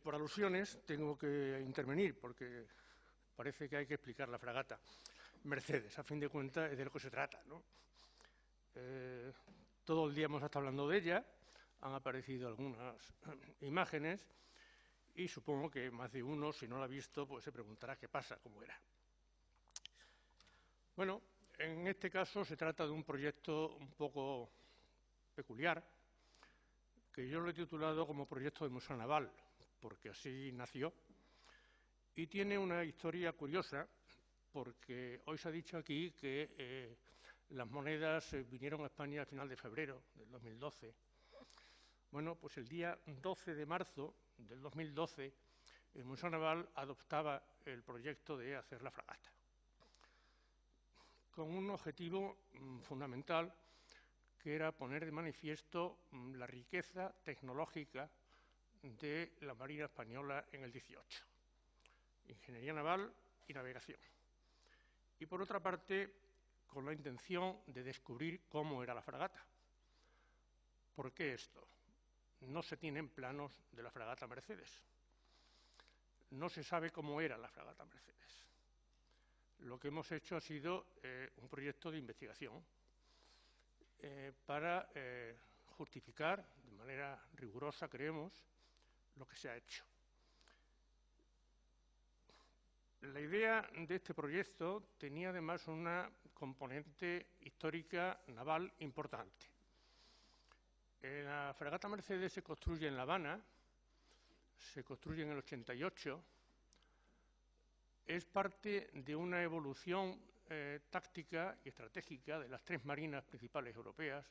Por alusiones tengo que intervenir porque parece que hay que explicar la fragata Mercedes. A fin de cuentas es de lo que se trata, ¿no? Todo el día hemos estado hablando de ella, han aparecido algunas imágenes y supongo que más de uno, si no la ha visto, pues se preguntará qué pasa, cómo era. Bueno, en este caso se trata de un proyecto un poco peculiar, que yo lo he titulado como Proyecto de Museo Naval, porque así nació, y tiene una historia curiosa, porque hoy se ha dicho aquí que las monedas vinieron a España al final de febrero del 2012. Bueno, pues el día 12 de marzo del 2012, el Museo Naval adoptaba el proyecto de hacer la fragata, con un objetivo fundamental, que era poner de manifiesto la riqueza tecnológica de la Marina Española en el 18, ingeniería naval y navegación. Y por otra parte, con la intención de descubrir cómo era la fragata. ¿Por qué esto? No se tienen planos de la fragata Mercedes. No se sabe cómo era la fragata Mercedes. Lo que hemos hecho ha sido un proyecto de investigación para justificar de manera rigurosa, creemos, lo que se ha hecho. La idea de este proyecto tenía además una componente histórica naval importante. La fragata Mercedes se construye en La Habana, se construye en el 88, es parte de una evolución táctica y estratégica de las tres marinas principales europeas,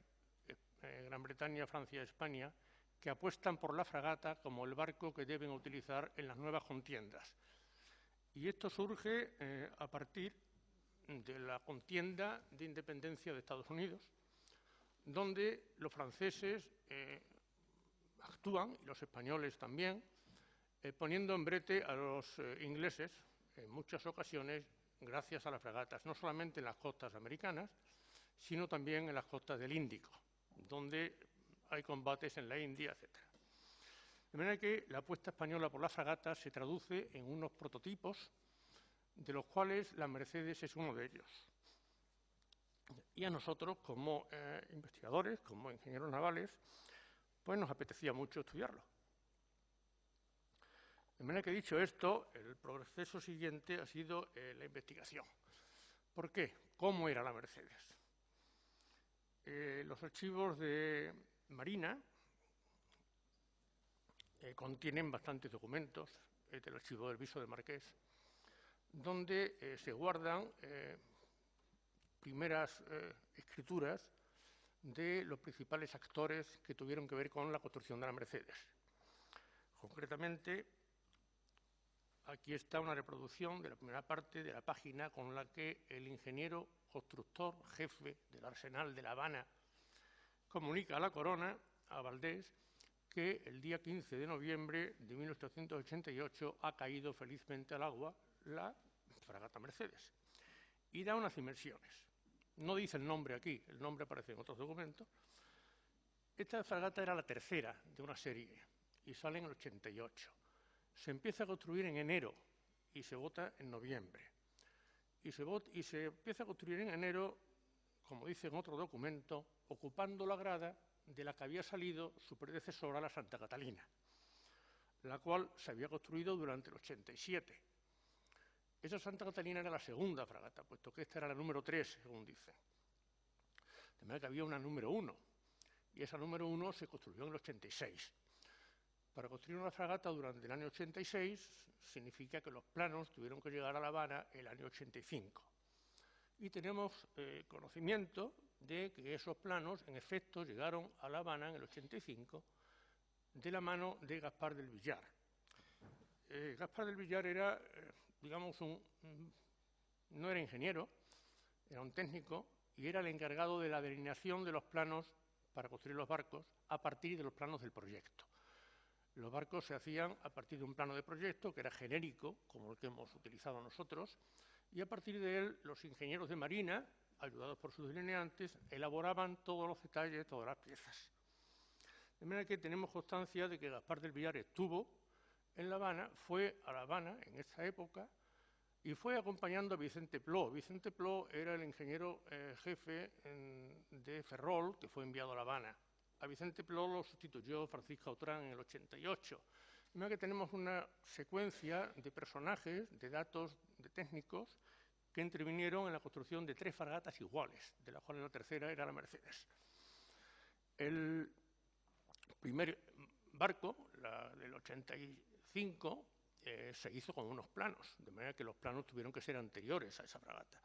Gran Bretaña, Francia y España, que apuestan por la fragata como el barco que deben utilizar en las nuevas contiendas. Y esto surge a partir de la contienda de independencia de Estados Unidos, donde los franceses actúan, y los españoles también, poniendo en brete a los ingleses en muchas ocasiones gracias a las fragatas, no solamente en las costas americanas, sino también en las costas del Índico, donde hay combates en la India, etc. De manera que la apuesta española por las fragatas se traduce en unos prototipos, de los cuales la Mercedes es uno de ellos. Y a nosotros, como investigadores, como ingenieros navales, pues nos apetecía mucho estudiarlo. De manera que, dicho esto, el proceso siguiente ha sido la investigación. ¿Por qué? ¿Cómo era la Mercedes? Los archivos de Marina contienen bastantes documentos, del archivo del Viso de Marqués, donde se guardan primeras escrituras de los principales actores que tuvieron que ver con la construcción de la Mercedes. Concretamente, aquí está una reproducción de la primera parte de la página con la que el ingeniero constructor jefe del Arsenal de La Habana comunica a la Corona, a Valdés, que el día 15 de noviembre de 1888 ha caído felizmente al agua la fragata Mercedes y da unas inmersiones. No dice el nombre aquí, el nombre aparece en otros documentos. Esta fragata era la tercera de una serie y sale en el 88. Se empieza a construir en enero y se vota en noviembre. Y se empieza a construir en enero, como dice en otro documento, ocupando la grada de la que había salido su predecesora, la Santa Catalina, la cual se había construido durante el 87. Esa Santa Catalina era la segunda fragata, puesto que esta era la número 3, según dice. De manera que había una número 1, y esa número 1 se construyó en el 86. Para construir una fragata durante el año 86 significa que los planos tuvieron que llegar a La Habana el año 85. Y tenemos conocimiento de que esos planos, en efecto, llegaron a La Habana en el 85 de la mano de Gaspar del Villar. Gaspar del Villar era, digamos, no era ingeniero, era un técnico y era el encargado de la delineación de los planos para construir los barcos a partir de los planos del proyecto. Los barcos se hacían a partir de un plano de proyecto que era genérico, como el que hemos utilizado nosotros, y a partir de él los ingenieros de marina, ayudados por sus delineantes, elaboraban todos los detalles, todas las piezas. De manera que tenemos constancia de que Gaspar del Villar estuvo en La Habana, fue a La Habana en esta época y fue acompañando a Vicente Pló. Vicente Pló era el ingeniero jefe de Ferrol, que fue enviado a La Habana. A Vicente Pló lo sustituyó Francisco Autrán en el 88. De manera que tenemos una secuencia de personajes, de datos, de técnicos, que intervinieron en la construcción de 3 fragatas iguales, de las cuales la tercera era la Mercedes. El primer barco, la del 85, se hizo con unos planos, de manera que los planos tuvieron que ser anteriores a esa fragata.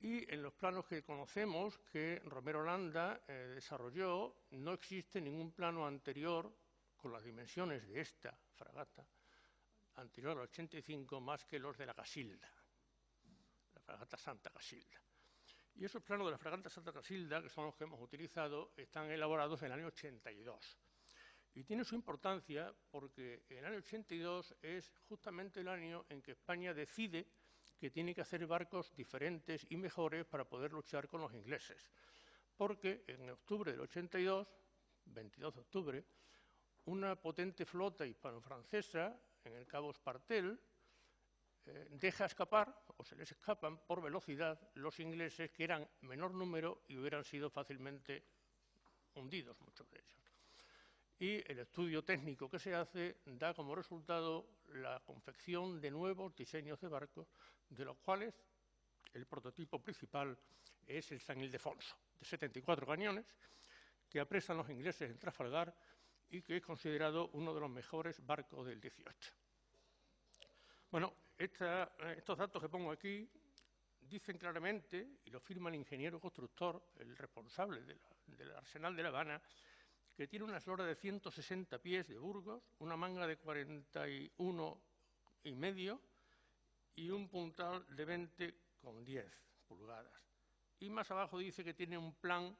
Y en los planos que conocemos, que Romero Landa desarrolló, no existe ningún plano anterior con las dimensiones de esta fragata, anterior al 85, más que los de la Casilda, la fragata Santa Casilda. Y esos planos de la fragata Santa Casilda, que son los que hemos utilizado, están elaborados en el año 82. Y tiene su importancia porque el año 82 es justamente el año en que España decide que tiene que hacer barcos diferentes y mejores para poder luchar con los ingleses. Porque en octubre del 82, 22 de octubre, una potente flota hispano-francesa en el Cabo Espartel deja escapar, o se les escapan por velocidad, los ingleses, que eran menor número y hubieran sido fácilmente hundidos, muchos de ellos. Y el estudio técnico que se hace da como resultado la confección de nuevos diseños de barcos, de los cuales el prototipo principal es el San Ildefonso, de 74 cañones, que apresan los ingleses en Trafalgar y que es considerado uno de los mejores barcos del 18. Bueno, estos datos que pongo aquí dicen claramente, y lo firma el ingeniero constructor, el responsable del Arsenal de La Habana, que tiene una eslora de 160 pies de Burgos, una manga de 41,5 y un puntal de 20,10 pulgadas. Y más abajo dice que tiene un plan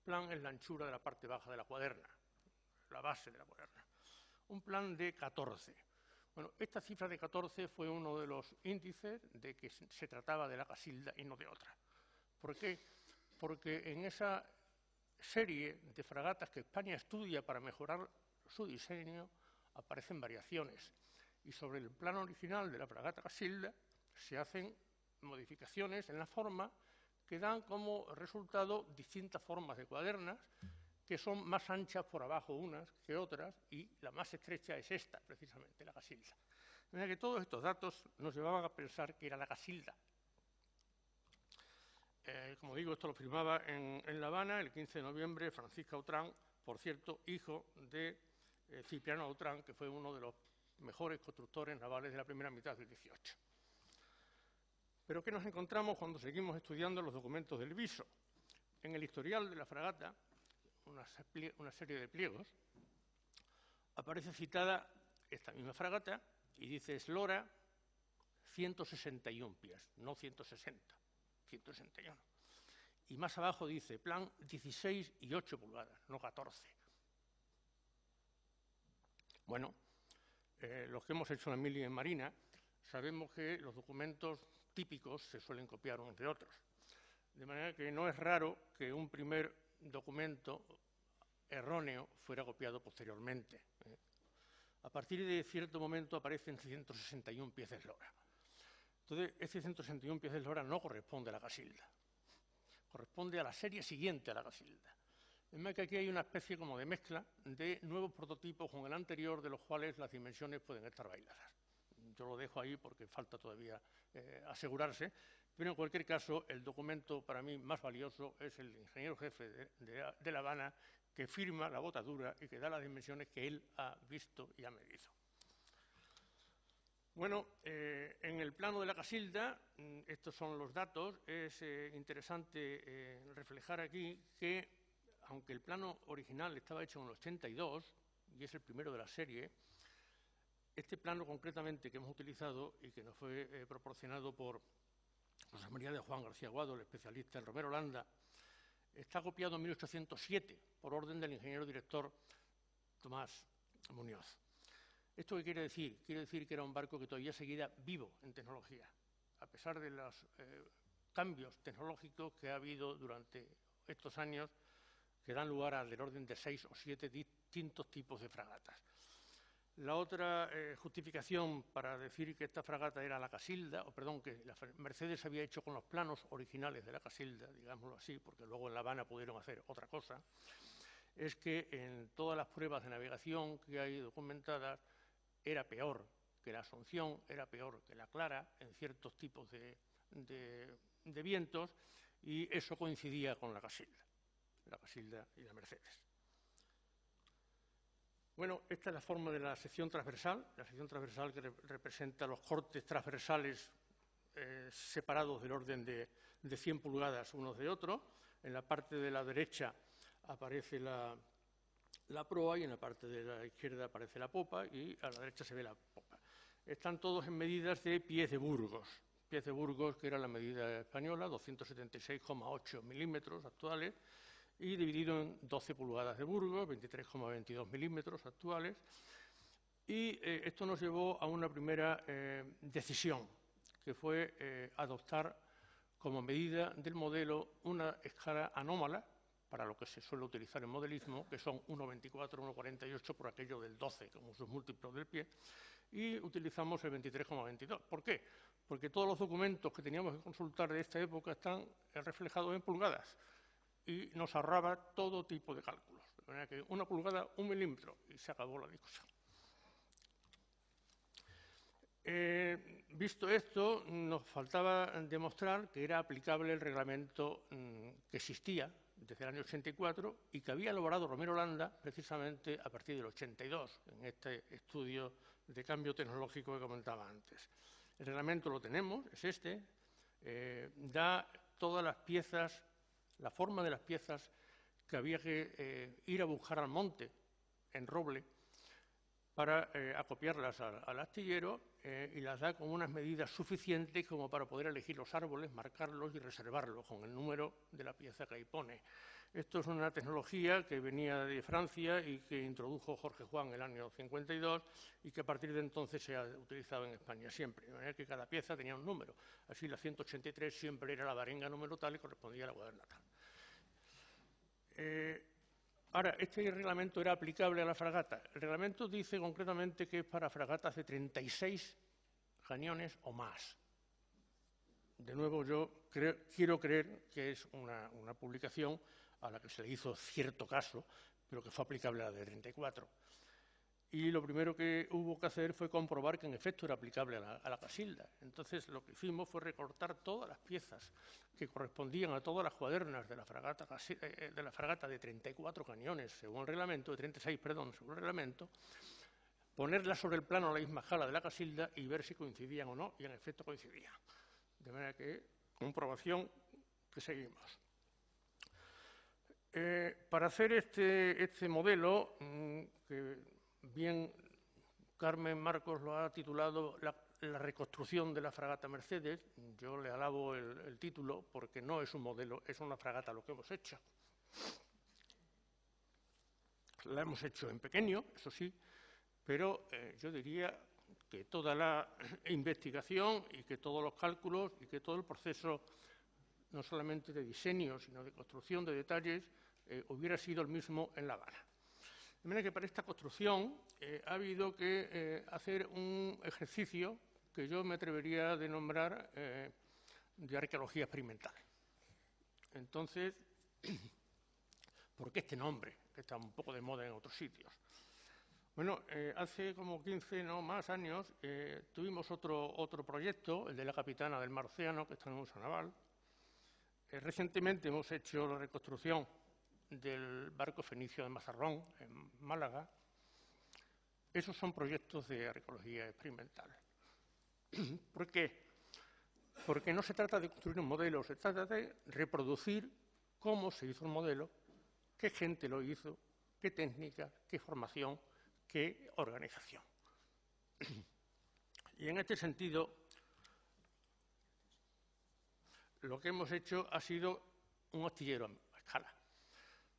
es la anchura de la parte baja de la cuaderna, la base de la cuaderna. Un plan de 14. Bueno, esta cifra de 14 fue uno de los índices de que se trataba de la Casilda y no de otra. ¿Por qué? Porque en esa serie de fragatas que España estudia para mejorar su diseño aparecen variaciones. Y sobre el plan original de la fragata Casilda se hacen modificaciones en la forma que dan como resultado distintas formas de cuadernas que son más anchas por abajo unas que otras, y la más estrecha es esta, precisamente, la Casilda. De manera que todos estos datos nos llevaban a pensar que era la Casilda. Como digo, esto lo firmaba en La Habana el 15 de noviembre Francisco Autrán, por cierto, hijo de Cipriano Autrán, que fue uno de los mejores constructores navales de la primera mitad del 18. Pero ¿qué nos encontramos cuando seguimos estudiando los documentos del viso? En el historial de la fragata, una serie de pliegos, aparece citada esta misma fragata y dice eslora 161 pies, no 160, 161. Y más abajo dice plan 16 y 8 pulgadas, no 14. Bueno, los que hemos hecho la mili en Marina sabemos que los documentos típicos se suelen copiar unos de otros. De manera que no es raro que un primer documento erróneo fuera copiado posteriormente. A partir de cierto momento aparecen 161 pies de eslora. Entonces, ese 161 pies de eslora no corresponde a la Casilda, corresponde a la serie siguiente a la Casilda. Es más que aquí hay una especie como de mezcla de nuevos prototipos con el anterior, de los cuales las dimensiones pueden estar bailadas. Yo lo dejo ahí porque falta todavía asegurarse, pero en cualquier caso el documento para mí más valioso es el ingeniero jefe de La Habana, que firma la botadura y que da las dimensiones que él ha visto y ha medido. Bueno, en el plano de la Casilda, estos son los datos. Es interesante reflejar aquí que, aunque el plano original estaba hecho en el 82, y es el primero de la serie, este plano concretamente que hemos utilizado y que nos fue proporcionado por José María de Juan García Guado, el especialista en Romero Landa, está copiado en 1807 por orden del ingeniero director Tomás Muñoz. ¿Esto qué quiere decir? Quiere decir que era un barco que todavía seguía vivo en tecnología, a pesar de los cambios tecnológicos que ha habido durante estos años, que dan lugar al orden de 6 o 7 distintos tipos de fragatas. La otra justificación para decir que esta fragata era la Casilda, que la Mercedes había hecho con los planos originales de la Casilda, digámoslo así, porque luego en La Habana pudieron hacer otra cosa, es que en todas las pruebas de navegación que hay documentadas era peor que la Asunción, era peor que la Clara en ciertos tipos de vientos, y eso coincidía con la Casilda y la Mercedes. Bueno, esta es la forma de la sección transversal que representa los cortes transversales separados del orden de 100 pulgadas unos de otros. En la parte de la derecha aparece la proa y en la parte de la izquierda aparece la popa y a la derecha se ve la popa. Están todos en medidas de pies de Burgos, que era la medida española, 276,8 milímetros actuales, y dividido en 12 pulgadas de Burgos, 23,22 milímetros actuales. Y esto nos llevó a una primera decisión, que fue adoptar como medida del modelo una escala anómala, para lo que se suele utilizar en modelismo, que son 1,24, 1,48 por aquello del 12, como sus múltiplos del pie, y utilizamos el 23,22. ¿Por qué? Porque todos los documentos que teníamos que consultar de esta época están reflejados en pulgadas y nos ahorraba todo tipo de cálculos. De manera que 1 pulgada, 1 milímetro, y se acabó la discusión. Visto esto, nos faltaba demostrar que era aplicable el reglamento que existía desde el año 84 y que había elaborado Romero Landa precisamente a partir del 82, en este estudio de cambio tecnológico que comentaba antes. El reglamento lo tenemos, es este, da todas las piezas, la forma de las piezas que había que ir a buscar al monte en roble para acopiarlas al astillero y las da con unas medidas suficientes como para poder elegir los árboles, marcarlos y reservarlos con el número de la pieza que ahí pone. Esto es una tecnología que venía de Francia y que introdujo Jorge Juan en el año 52 y que a partir de entonces se ha utilizado en España siempre, de manera que cada pieza tenía un número. Así la 183 siempre era la varenga número tal y correspondía a la cuaderna tal. Ahora, este reglamento era aplicable a la fragata. El reglamento dice concretamente que es para fragatas de 36 cañones o más. De nuevo, yo quiero creer que es una publicación a la que se le hizo cierto caso, pero que fue aplicable a la de 34. Y lo primero que hubo que hacer fue comprobar que en efecto era aplicable a la Casilda. Entonces lo que hicimos fue recortar todas las piezas que correspondían a todas las cuadernas de la fragata de 34 cañones, según el reglamento, de 36, perdón, según el reglamento, ponerlas sobre el plano a la misma escala de la Casilda y ver si coincidían o no, y en efecto coincidían. De manera que, comprobación que seguimos. Para hacer este modelo, que bien Carmen Marcos lo ha titulado la reconstrucción de la fragata Mercedes, yo le alabo el título porque no es un modelo, es una fragata lo que hemos hecho. La hemos hecho en pequeño, eso sí, pero yo diría que toda la investigación y que todos los cálculos y que todo el proceso, no solamente de diseño, sino de construcción de detalles, hubiera sido el mismo en La Habana. De manera que para esta construcción ha habido que hacer un ejercicio que yo me atrevería a denominar de arqueología experimental. Entonces, ¿por qué este nombre, que está un poco de moda en otros sitios? Bueno, hace como 15, no más años, tuvimos otro proyecto, el de la Capitana del Mar Océano, que está en Museo Naval. Recientemente hemos hecho la reconstrucción del barco fenicio de Mazarrón, en Málaga. Esos son proyectos de arqueología experimental. ¿Por qué? Porque no se trata de construir un modelo, se trata de reproducir cómo se hizo un modelo, qué gente lo hizo, qué técnica, qué formación, qué organización. Y en este sentido, lo que hemos hecho ha sido un astillero a escala.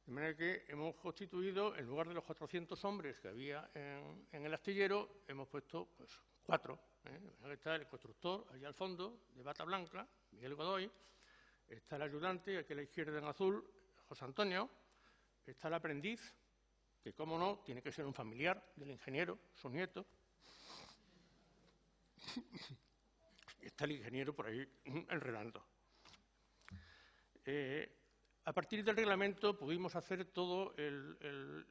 De manera que hemos constituido, en lugar de los 400 hombres que había en el astillero, hemos puesto pues, 4. Está el constructor, allá al fondo, de bata blanca, Miguel Godoy. Está el ayudante, aquí a la izquierda en azul, José Antonio. Está el aprendiz, que, como no, tiene que ser un familiar del ingeniero, su nieto. Está el ingeniero por ahí enredando. A partir del reglamento pudimos hacer todo el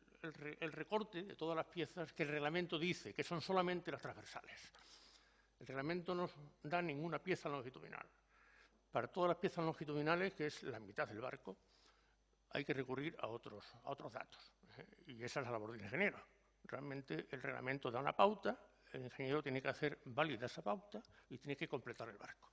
recorte de todas las piezas que el reglamento dice, que son solamente las transversales. El reglamento no da ninguna pieza longitudinal. Para todas las piezas longitudinales, que es la mitad del barco, hay que recurrir a otros datos. Y esa es la labor del ingeniero. Realmente el reglamento da una pauta, el ingeniero tiene que hacer válida esa pauta y tiene que completar el barco.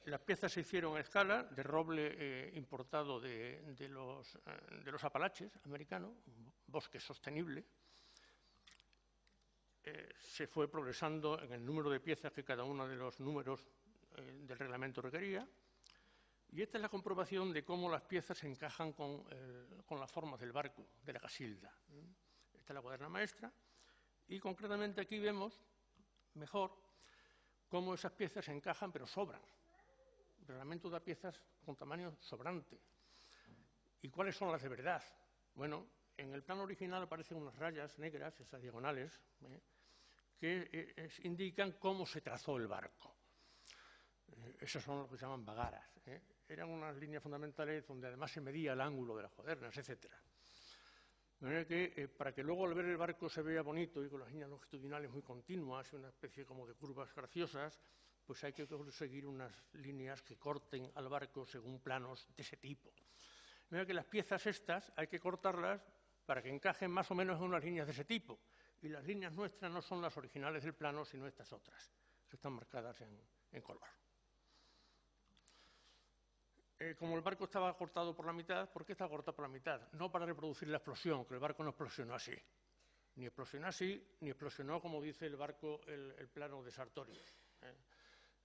Las piezas se hicieron a escala de roble importado de los Apalaches americanos, un bosque sostenible. Se fue progresando en el número de piezas que cada uno de los números del reglamento requería. Y esta es la comprobación de cómo las piezas se encajan con las formas del barco, de la casilda. Esta es la cuaderna maestra. Y concretamente aquí vemos mejor cómo esas piezas se encajan, pero sobran. El reglamento da piezas con tamaño sobrante. ¿Y cuáles son las de verdad? Bueno, en el plano original aparecen unas rayas negras, esas diagonales, que indican cómo se trazó el barco. Esos son lo que se llaman bagaras. Eran unas líneas fundamentales donde además se medía el ángulo de las cuadernas, etc. De manera que, para que luego al ver el barco se vea bonito y con las líneas longitudinales muy continuas y una especie como de curvas graciosas, pues hay que conseguir unas líneas que corten al barco según planos de ese tipo. De manera que las piezas estas hay que cortarlas para que encajen más o menos en unas líneas de ese tipo. Y las líneas nuestras no son las originales del plano, sino estas otras, que están marcadas en color. Como el barco estaba cortado por la mitad, ¿por qué estaba cortado por la mitad? No para reproducir la explosión, que el barco no explosionó así. Ni explosionó así, ni explosionó, como dice el barco, el plano de Sartorius.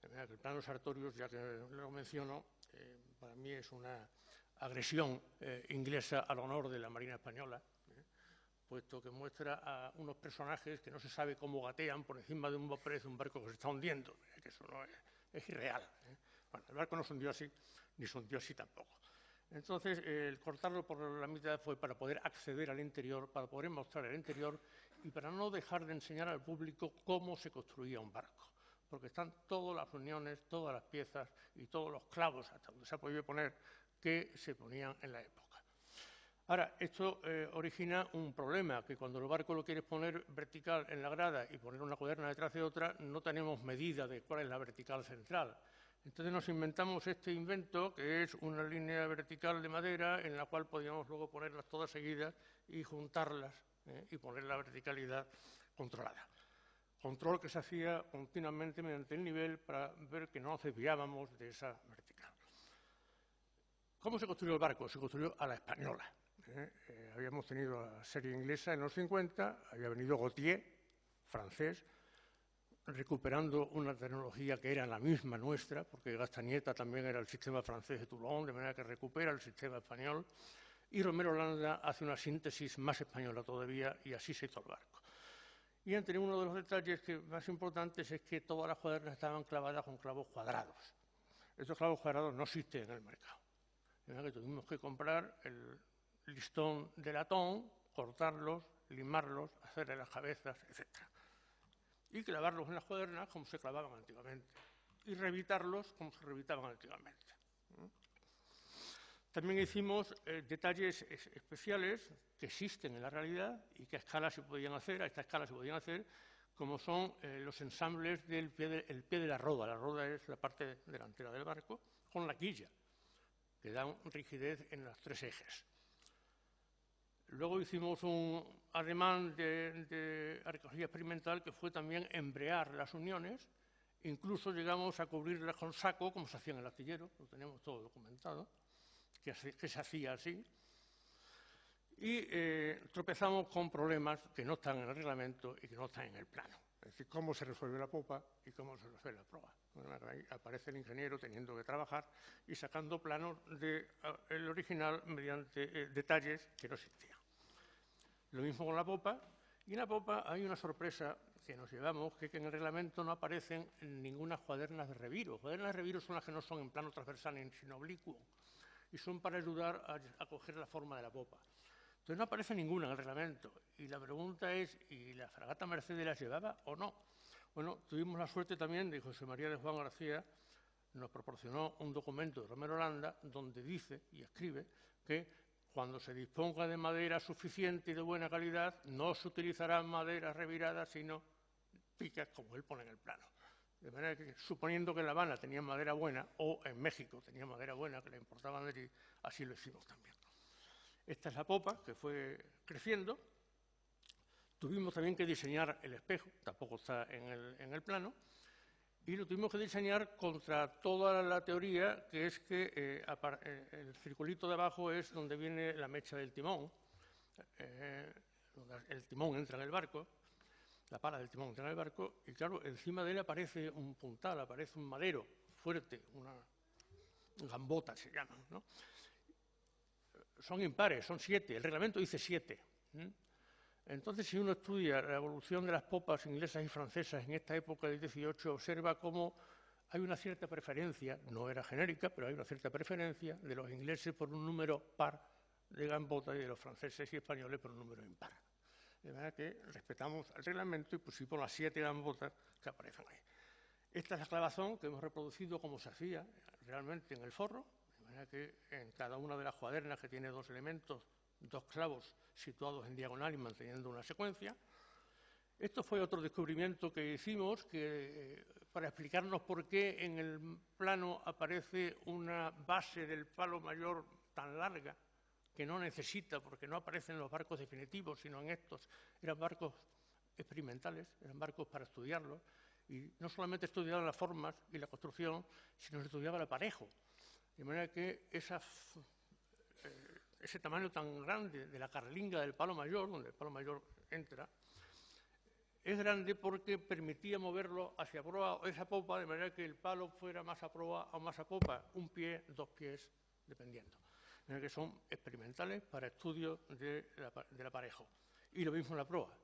El plano de Sartorius, ya que lo menciono, para mí es una agresión inglesa al honor de la Marina Española, puesto que muestra a unos personajes que no se sabe cómo gatean por encima de un barco que se está hundiendo, que eso no es irreal. Bueno, el barco no se hundió así, ni se hundió así tampoco. Entonces, el cortarlo por la mitad fue para poder acceder al interior, para poder mostrar el interior y para no dejar de enseñar al público cómo se construía un barco. Porque están todas las uniones, todas las piezas y todos los clavos, hasta donde se ha podido poner, que se ponían en la época. Ahora, esto origina un problema, que cuando el barco lo quieres poner vertical en la grada y poner una cuaderna detrás de otra, no tenemos medida de cuál es la vertical central. Entonces nos inventamos este invento, que es una línea vertical de madera en la cual podíamos luego ponerlas todas seguidas y juntarlas y poner la verticalidad controlada. Control que se hacía continuamente mediante el nivel para ver que no nos desviábamos de esa vertical. ¿Cómo se construyó el barco? Se construyó a la española. Habíamos tenido la serie inglesa en los 50, había venido Gautier, francés, recuperando una tecnología que era la misma nuestra, porque Gastanieta también era el sistema francés de Toulon, de manera que recupera el sistema español, y Romero Landa hace una síntesis más española todavía, y así se hizo el barco. Y entre uno de los detalles más importantes es que todas las cuadernas estaban clavadas con clavos cuadrados. Estos clavos cuadrados no existen en el mercado. De manera que tuvimos que comprar el listón de latón, cortarlos, limarlos, hacerle las cabezas, etc. Y clavarlos en las cuadernas como se clavaban antiguamente. Y revitarlos como se revitaban antiguamente. También hicimos detalles especiales que existen en la realidad y que a esta escala se podían hacer, como son los ensambles del pie de la roda. La roda es la parte delantera del barco, con la quilla, que dan rigidez en los tres ejes. Luego hicimos un ademán de arqueología experimental que fue también embrear las uniones, incluso llegamos a cubrirlas con saco, como se hacía en el astillero, lo tenemos todo documentado, que se hacía así, y tropezamos con problemas que no están en el reglamento y que no están en el plano. Es decir, cómo se resuelve la popa y cómo se resuelve la proa. Bueno, ahí aparece el ingeniero teniendo que trabajar y sacando planos del original mediante detalles que no existían. Lo mismo con la popa, y en la popa hay una sorpresa que nos llevamos, que en el reglamento no aparecen ninguna cuadernas de reviro. Cuadernas de reviro son las que no son en plano transversal sino oblicuo, y son para ayudar a coger la forma de la popa. Entonces no aparece ninguna en el reglamento. Y la pregunta es, ¿y la fragata Mercedes las llevaba o no? Bueno, tuvimos la suerte también de José María de Juan García, nos proporcionó un documento de Romero Landa donde dice y escribe que cuando se disponga de madera suficiente y de buena calidad, no se utilizarán maderas reviradas, sino picas, como él pone en el plano. De manera que, suponiendo que en La Habana tenían madera buena, o en México tenían madera buena, que la importaban de allí, así lo hicimos también. Esta es la popa, que fue creciendo. Tuvimos también que diseñar el espejo, tampoco está en el plano, y lo tuvimos que diseñar contra toda la teoría, que es que el circulito de abajo es donde viene la mecha del timón. El timón entra en el barco, la pala del timón entra en el barco, y claro, encima de él aparece un puntal, aparece un madero fuerte, una gambota se llama, ¿no? Son impares, son 7, el reglamento dice 7. Entonces, si uno estudia la evolución de las popas inglesas y francesas en esta época del 18, observa cómo hay una cierta preferencia, no era genérica, pero hay una cierta preferencia de los ingleses por un número par de gambotas y de los franceses y españoles por un número impar. De manera que respetamos el reglamento y pusimos las 7 gambotas que aparecen ahí. Esta es la clavazón que hemos reproducido como se hacía realmente en el forro, de manera que en cada una de las cuadernas, que tiene 2 elementos, 2 clavos situados en diagonal y manteniendo una secuencia. Esto fue otro descubrimiento que hicimos para explicarnos por qué en el plano aparece una base del palo mayor tan larga que no necesita, porque no aparecen los barcos definitivos, sino en estos. Eran barcos experimentales, eran barcos para estudiarlos, y no solamente estudiaban las formas y la construcción, sino que estudiaba el aparejo. De manera que ese tamaño tan grande de la carlinga del palo mayor, donde el palo mayor entra, es grande porque permitía moverlo hacia proa o esa popa, de manera que el palo fuera más a proa o más a popa, 1 pie, 2 pies, dependiendo. De manera que son experimentales para estudio del aparejo. Y lo mismo en la proa.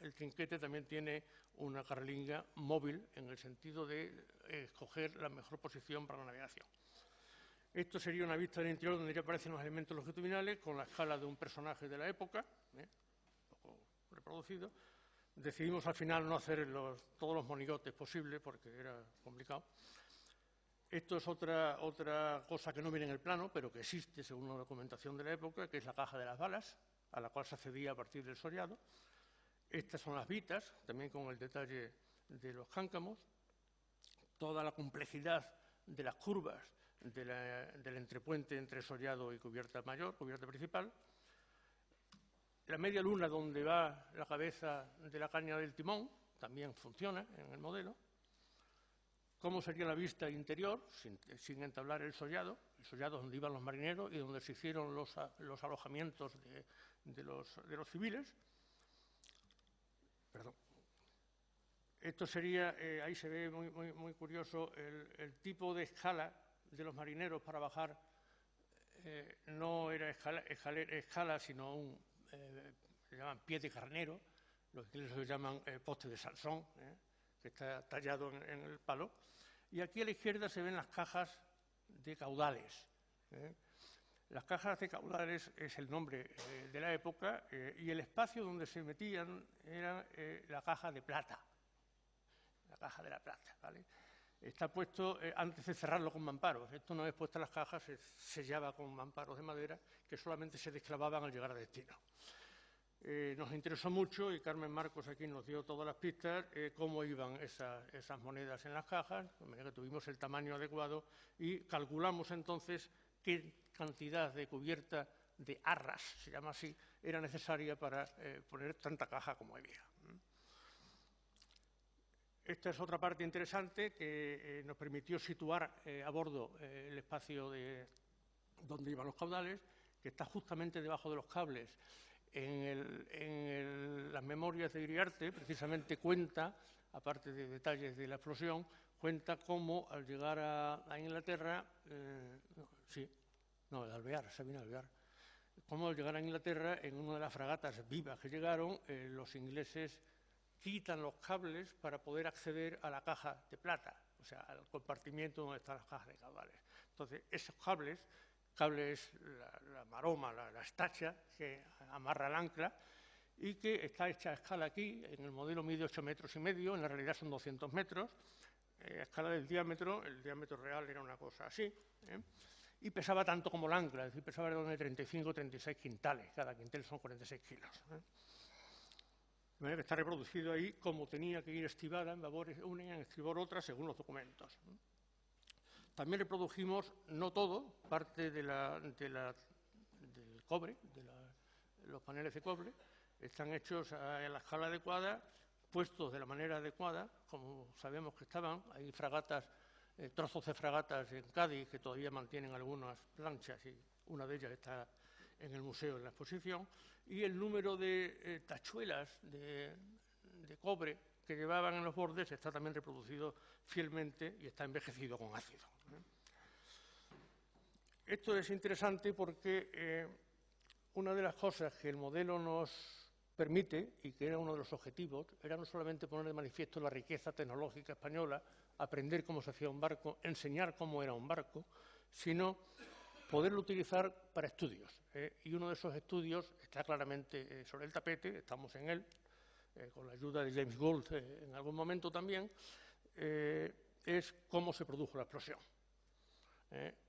El trinquete también tiene una carlinga móvil en el sentido de escoger la mejor posición para la navegación. Esto sería una vista del interior donde ya aparecen los elementos longitudinales con la escala de un personaje de la época, un poco reproducido. Decidimos al final no hacer todos los monigotes posibles porque era complicado. Esto es otra cosa que no viene en el plano, pero que existe según la documentación de la época, que es la caja de las balas, a la cual se accedía a partir del sollado. Estas son las vitas, también con el detalle de los cáncamos. Toda la complejidad de las curvas del entrepuente entre sollado y cubierta mayor, cubierta principal. La media luna donde va la cabeza de la caña del timón también funciona en el modelo. ¿Cómo sería la vista interior sin entablar el sollado? El sollado donde iban los marineros y donde se hicieron los alojamientos de los civiles. Perdón. Esto sería, ahí se ve muy curioso, el tipo de escala de los marineros para bajar. No era escala, sino se llaman pie de carnero, los ingleses lo llaman poste de salsón, que está tallado en el palo. Y aquí a la izquierda se ven las cajas de caudales. Las cajas de caudales es el nombre de la época, y el espacio donde se metían era la caja de plata, la caja de la plata, ¿vale? Está puesto antes de cerrarlo con mamparos. Esto una vez puestas las cajas se sellaba con mamparos de madera que solamente se desclavaban al llegar a destino. Nos interesó mucho, y Carmen Marcos aquí nos dio todas las pistas, cómo iban esas monedas en las cajas, de manera que tuvimos el tamaño adecuado y calculamos entonces qué cantidad de cubierta de arras, se llama así, era necesaria para poner tanta caja como había. Esta es otra parte interesante que nos permitió situar a bordo el espacio donde iban los caudales, que está justamente debajo de los cables. En las memorias de Iriarte, precisamente cuenta, aparte de detalles de la explosión, cuenta cómo al llegar a Inglaterra, Sabina Alvear, cómo al llegar a Inglaterra, en una de las fragatas vivas que llegaron, los ingleses quitan los cables para poder acceder a la caja de plata, o sea, al compartimiento donde están las cajas de caudales. Entonces, esos cables cable es la maroma, la estacha que amarra el ancla y que está hecha a escala aquí. En el modelo mide 8,5 metros, en la realidad son 200 metros. A escala del diámetro, el diámetro real era una cosa así, y pesaba tanto como el ancla, es decir, pesaba de 35 o 36 quintales, cada quintal son 46 kilos. De manera que está reproducido ahí como tenía que ir estibada en babor una y en estribor otra, según los documentos. También reprodujimos, no todo, parte del cobre, los paneles de cobre, están hechos a la escala adecuada, puestos de la manera adecuada, como sabemos que estaban. Hay fragatas, trozos de fragatas en Cádiz que todavía mantienen algunas planchas y una de ellas está en el museo, en la exposición, y el número de tachuelas de cobre que llevaban en los bordes está también reproducido fielmente y está envejecido con ácido. Esto es interesante porque una de las cosas que el modelo nos permite, y que era uno de los objetivos, era no solamente poner de manifiesto la riqueza tecnológica española, aprender cómo se hacía un barco, enseñar cómo era un barco, sino poderlo utilizar para estudios. Y uno de esos estudios está claramente sobre el tapete, estamos en él, con la ayuda de James Gould en algún momento también, es cómo se produjo la explosión.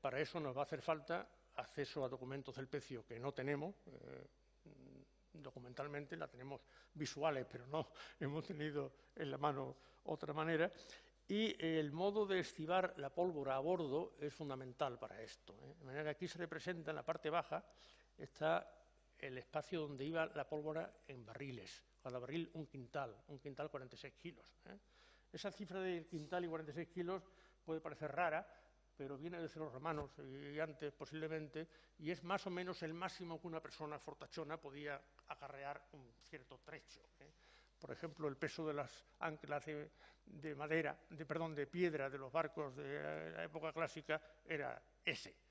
Para eso nos va a hacer falta acceso a documentos del Pecio que no tenemos, documentalmente la tenemos visuales, pero no hemos tenido en la mano otra manera. Y el modo de estibar la pólvora a bordo es fundamental para esto. De manera que aquí se representa en la parte baja, está el espacio donde iba la pólvora en barriles. Cada barril un quintal 46 kilos. Esa cifra de quintal y 46 kilos puede parecer rara, pero viene desde los romanos y antes posiblemente, y es más o menos el máximo que una persona fortachona podía acarrear un cierto trecho. Por ejemplo, el peso de las anclas de piedra de los barcos de la época clásica era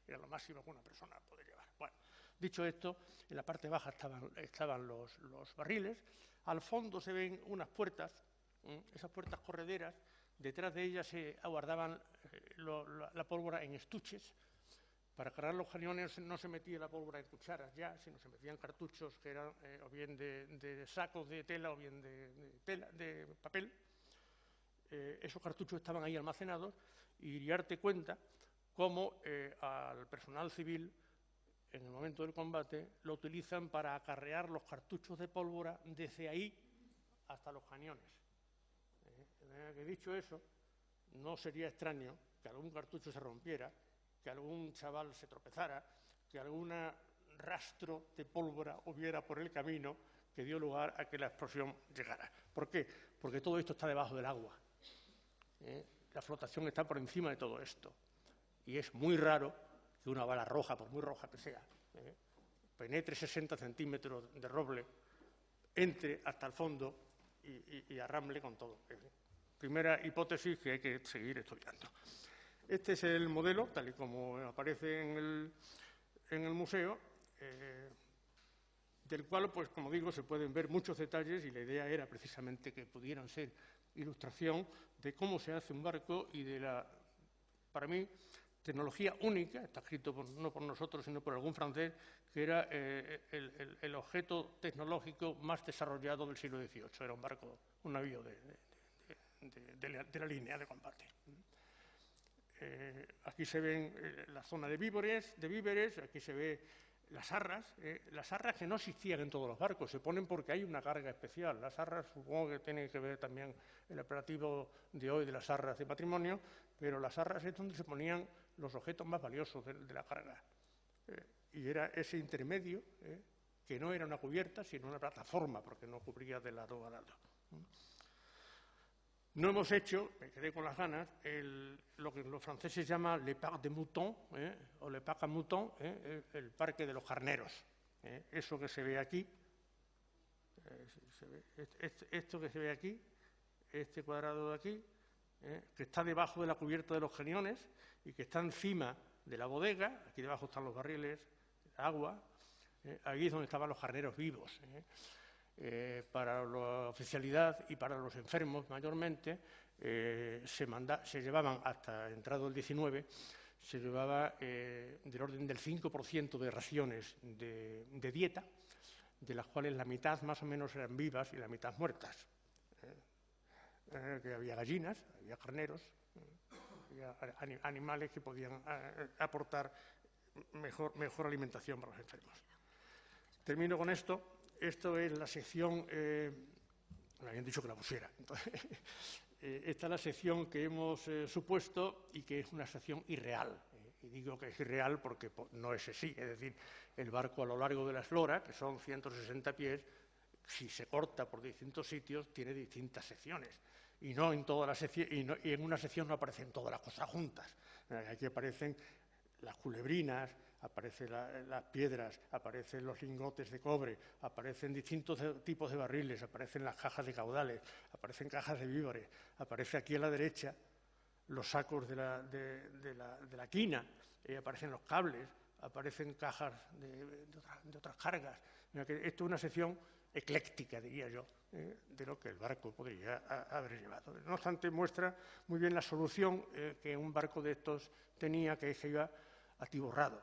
lo máximo que una persona podía llevar. Bueno, dicho esto, en la parte baja estaban los barriles, al fondo se ven unas puertas, esas puertas correderas. Detrás de ellas se aguardaban la pólvora en estuches. Para cargar los cañones no se metía la pólvora en cucharas ya, sino se metían cartuchos que eran o bien de sacos de tela o bien de papel. Esos cartuchos estaban ahí almacenados y darte cuenta cómo al personal civil, en el momento del combate, lo utilizan para acarrear los cartuchos de pólvora desde ahí hasta los cañones. Que dicho eso, no sería extraño que algún cartucho se rompiera, que algún chaval se tropezara, que algún rastro de pólvora hubiera por el camino que dio lugar a que la explosión llegara. ¿Por qué? Porque todo esto está debajo del agua. La flotación está por encima de todo esto. Y es muy raro que una bala roja, por muy roja que sea, penetre 60 centímetros de roble, entre hasta el fondo y arramble con todo. Primera hipótesis que hay que seguir estudiando. Este es el modelo, tal y como aparece en el museo, del cual, pues, como digo, se pueden ver muchos detalles y la idea era precisamente que pudieran ser ilustración de cómo se hace un barco y de la, para mí, tecnología única, está escrito no por nosotros, sino por algún francés, que era el objeto tecnológico más desarrollado del siglo XVIII. Era un barco, un navío de la línea de combate. Aquí se ven la zona de víveres, aquí se ve las arras que no existían en todos los barcos, se ponen porque hay una carga especial. Las arras, supongo que tiene que ver también el operativo de hoy de las arras de patrimonio, pero las arras es donde se ponían los objetos más valiosos de la carga. Y era ese intermedio, que no era una cubierta, sino una plataforma, porque no cubría de lado a lado. No hemos hecho, me quedé con las ganas, lo que los franceses llaman le parc de mouton, o le parc à mouton, el parque de los carneros. Eso que se ve aquí, esto que se ve aquí, este cuadrado de aquí, que está debajo de la cubierta de los cañones y que está encima de la bodega. Aquí debajo están los barriles de agua, aquí es donde estaban los carneros vivos. Para la oficialidad y para los enfermos mayormente se llevaban hasta entrado el 19 se llevaba del orden del 5% de raciones de dieta, de las cuales la mitad más o menos eran vivas y la mitad muertas. Que había gallinas, había carneros, había animales que podían aportar mejor alimentación para los enfermos. Termino con esto. Esto es la sección, me habían dicho que la pusiera. Entonces, esta es la sección que hemos supuesto y que es una sección irreal. Y digo que es irreal porque no es así. Es decir, el barco a lo largo de la eslora, que son 160 pies, si se corta por distintos sitios, tiene distintas secciones. Y no en todas las secciones, y en una sección no aparecen todas las cosas juntas. Aquí aparecen las culebrinas, aparecen las piedras, aparecen los lingotes de cobre, aparecen distintos tipos de barriles, aparecen las cajas de caudales, aparecen cajas de víveres, aparece aquí a la derecha los sacos de la quina, aparecen los cables, aparecen cajas de otras cargas. Esto es una sección ecléctica, diría yo, de lo que el barco podría haber llevado. No obstante, muestra muy bien la solución que un barco de estos tenía, que es que iba atiborrado.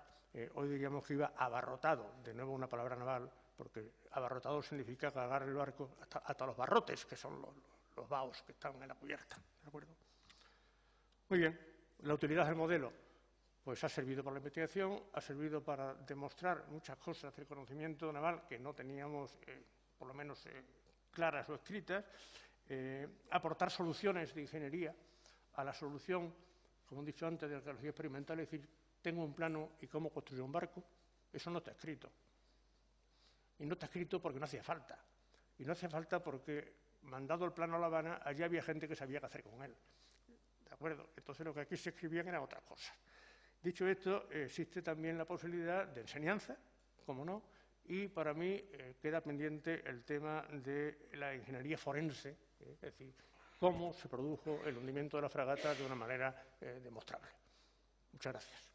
Hoy diríamos que iba abarrotado, de nuevo una palabra naval, porque abarrotado significa cargar el barco hasta los barrotes, que son los baos que están en la cubierta. ¿De acuerdo? Muy bien, la utilidad del modelo pues ha servido para la investigación, ha servido para demostrar muchas cosas del conocimiento naval que no teníamos, por lo menos, claras o escritas, aportar soluciones de ingeniería a la solución, como he dicho antes, de la arqueología experimental, es decir, tengo un plano y cómo construir un barco, eso no está escrito. Y no está escrito porque no hacía falta. Y no hacía falta porque, mandado el plano a La Habana, allí había gente que sabía qué hacer con él. ¿De acuerdo? Entonces lo que aquí se escribían eran otras cosas. Dicho esto, existe también la posibilidad de enseñanza, como no, y para mí queda pendiente el tema de la ingeniería forense, es decir, cómo se produjo el hundimiento de la fragata de una manera demostrable. Muchas gracias.